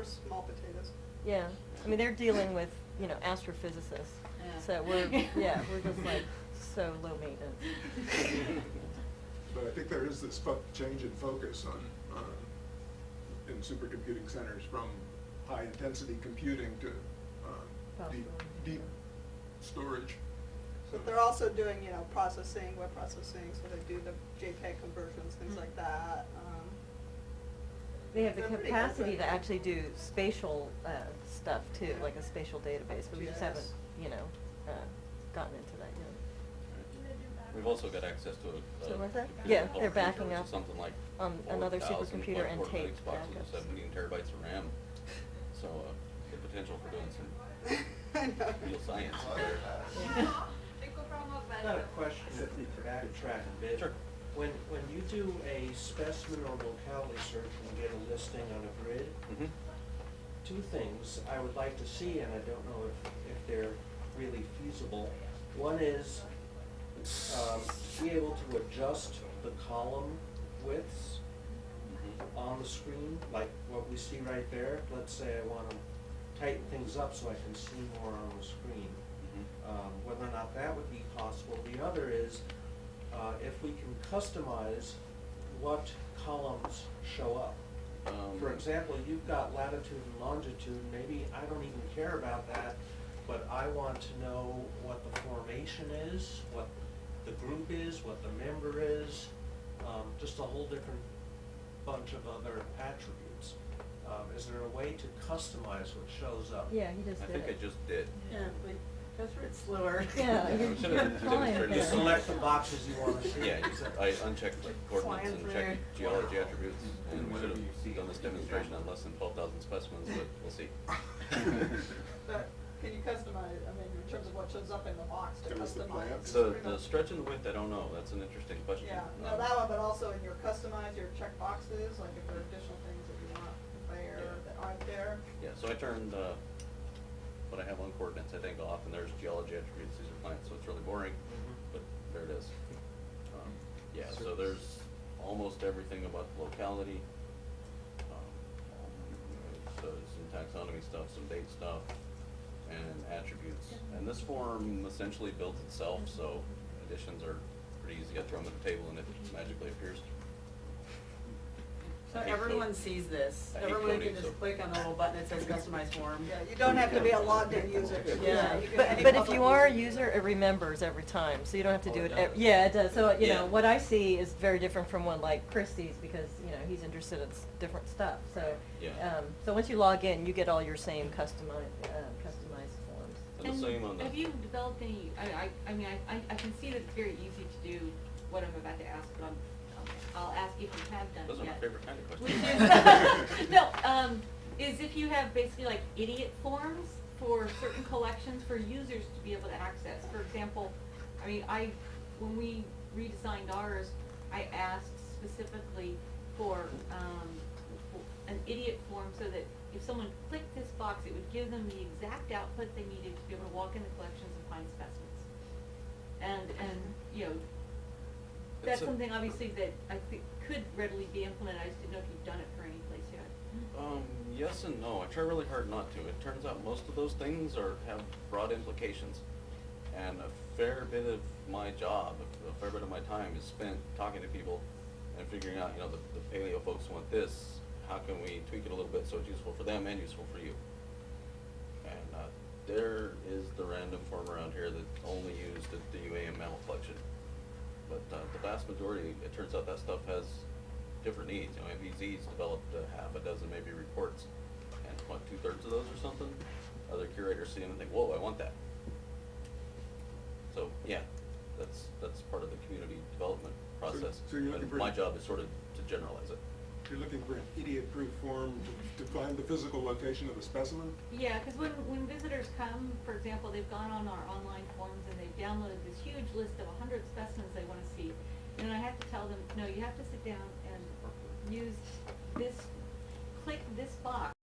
we're small potatoes. Yeah, I mean, they're dealing with, you know, astrophysicists, Yeah. so we're, yeah, we're just like so low maintenance. But I think there is this change in focus on, in supercomputing centers from high-intensity computing to deep, Possibly. deep storage. But they're also doing, you know, processing, web processing, so they do the JPEG conversions, things like that. They have the They're pretty capacity open. to actually do spatial stuff too, Yeah. like a spatial database, but we just Yes. haven't, you know, gotten into that yet. We've also got access to a. So what's that? computer Yeah, called they're backing Arctos, up something like on another 4,000 supercomputer and quad-core tape Linux boxes with backups. 17 terabytes of RAM. So the potential for doing some I know. real science is there. I've got a question to backtrack a bit. Sure. When you do a specimen or locality search and get a listing on a grid, Mhm. two things I would like to see, and I don't know if they're really feasible. One is be able to adjust the column widths Mhm. on the screen, like what we see right there. Let's say I want to tighten things up so I can see more on the screen. Mhm. Whether or not that would be possible. The other is if we can customize what columns show up. For example, you've got latitude and longitude, maybe I don't even care about that, but I want to know what the formation is, what the group is, what the member is, just a whole different bunch of other attributes. Is there a way to customize what shows up? Yeah, he just I did think I it. just did. Yeah, but that's where it's slower. Yeah, Yeah, you're, we should've you're demonstrated flying this. You there. select the boxes you want to see. Yeah, I unchecked like coordinates Flying and through checked there. geology attributes, and we Whatever should you see have done this demonstration on less than 12,000 specimens, but we'll see. But can you customize, I mean, in terms of what shows up in the box to Give us the plan. customize? The stretch and the width, I don't know, that's an interesting question. Yeah, no, that one, but also in your customize, your check boxes, like if there are additional things that you want there Yeah. that aren't there. Yeah, so I turned what I have on coordinates, I think, off, and there's geology attributes, these are plants, so it's really boring, Mhm. but there it is. Yeah, so there's almost everything about the locality, so some taxonomy stuff, some date stuff, and attributes. And this form essentially builds itself, so additions are pretty easy. I throw them at the table and it magically appears. So I hate everyone code. sees this. I hate Everyone coding, can just so- click on the little button that says customize form. Yeah, you don't have to be a logged in user. Yeah, you can- But, any but if public you are a user. user, it remembers every time, so you don't have to Oh, do it it. does. Yeah, it does. So, you Yeah. know, what I see is very different from one like Christie's because, you know, he's interested in different stuff. So, Yeah. so once you log in, you get all your same customized forms. And the same on the. Have you developed any, I mean, I can see that it's very easy to do what I'm about to ask, but I'll ask if you have done it yet. Those are my favorite kind of Which questions. is, no, is if you have basically like idiot forms for certain collections for users to be able to access. For example, I mean, when we redesigned ours, I asked specifically for, an idiot form so that if someone clicked this box, it would give them the exact output they needed to be able to walk in the collections and find specimens. And, you know, that's something obviously that I think could readily be implemented. I just didn't know if you've done it for any place yet. Yes and no. I try really hard not to. It turns out most of those things have broad implications. And a fair bit of my job, a fair bit of my time is spent talking to people and figuring out, you know, the paleo folks want this, how can we tweak it a little bit so it's useful for them and useful for you? And there is the random form around here that's only used at the UAM mammal collection. But the vast majority, it turns out that stuff has different needs. You know, MVZ's developed half a dozen maybe reports, and what, 2/3 of those or something? Other curators see them and think, whoa, I want that. So yeah, that's part of the community development process. So you're looking And for- my job is sort of to generalize it. You're looking for an idiot-proof form to find the physical location of a specimen? Yeah, because when visitors come, for example, they've gone on our online forums and they've downloaded this huge list of 100 specimens they want to see. And I have to tell them, no, you have to sit down and use this, click this box